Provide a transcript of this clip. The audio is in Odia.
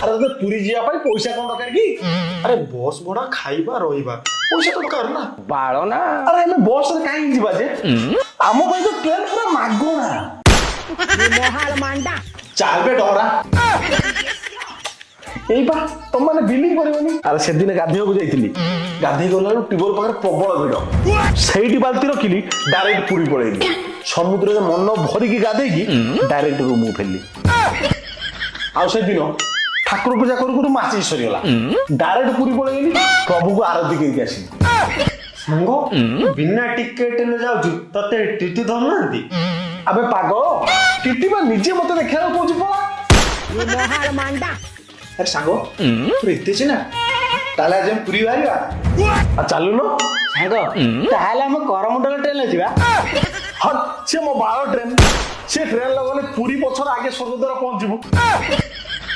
ଆରେ ତତେ ପୁରୀ ଯିବା ପାଇଁ ପଇସା କଣ ଦରକାର କି? ଆରେ ବସ୍ ଭଡା ଖାଇବା ରହିବା ପଇସା ତ ଦରକାର ନା। ବାଳ ନା ଆରେ ଆମେ ବସ୍ ରେ କାହିଁକି ଯିବା ଯେ? ଆମ ପାଇଁ ତ ଟ୍ରେନ ପୁରା ମାଗଣା। ଚାଲ ବେ ଡରା। ଏଇପା ତମମାନେ ବିଲିଭ କରିବନି। ଆରେ ସେଦିନ ଗାଧେଇବାକୁ ଯାଇଥିଲି। ଗାଧେଇ ଗଲା ବେଳକୁ ଟ୍ୟୁବଲ ପାଖରେ ପ୍ରବଳ ଭିଡ। ସେଇଠି ବାଲ୍ଟି ରଖିଲି, ଡାଇରେକ୍ଟ ପୁରୀ ପଳେଇଲି। ସମୁଦ୍ରରେ ମନ ଭରିକି ଗାଧେଇକି ଡାଇରେକ୍ଟ ରୁମକୁ ଫେରିଲି। ଆଉ ସେଦିନ ଠାକୁର ପୂଜା କରୁ କରୁ ମାଚି ସରିଗଲା। ଡାଇରେକ୍ଟ ପୁରୀ ପଳେଇଲି, ପ୍ରଭୁକୁ ଆରତି କରିକି ଆସିଲି। ସାଙ୍ଗ ବିନା ଟିକେଟରେ ଯାଉଛୁ, ତତେ ଟିଟି ଧରୁନାହାନ୍ତି? ଆବେ ପାଗ, ଟିଟି ବା ନିଜେ ମତେ ଦେଖିବାକୁ କହୁଛି ପଳା। ଆରେ ସାଙ୍ଗ ତୋର ଏତେ ଚିହ୍ନା, ତାହେଲେ ଆଜି ଆମେ ପୁରୀ ବାହାରିବା। ଆଉ ଚାଲୁନ ସାଙ୍ଗ ତାହେଲେ ଆମେ କରମଣ୍ଡଳ ଟ୍ରେନରେ ଯିବା। ହଁ, ସେ ମୋ ବାଳ ଟ୍ରେନ। ସେ ଟ୍ରେନରେ ଗଲେ ପୁରୀ ପଛରେ ଆଗେ ସ୍ୱର୍ଗଦ୍ୱାର ପହଞ୍ଚିବୁ।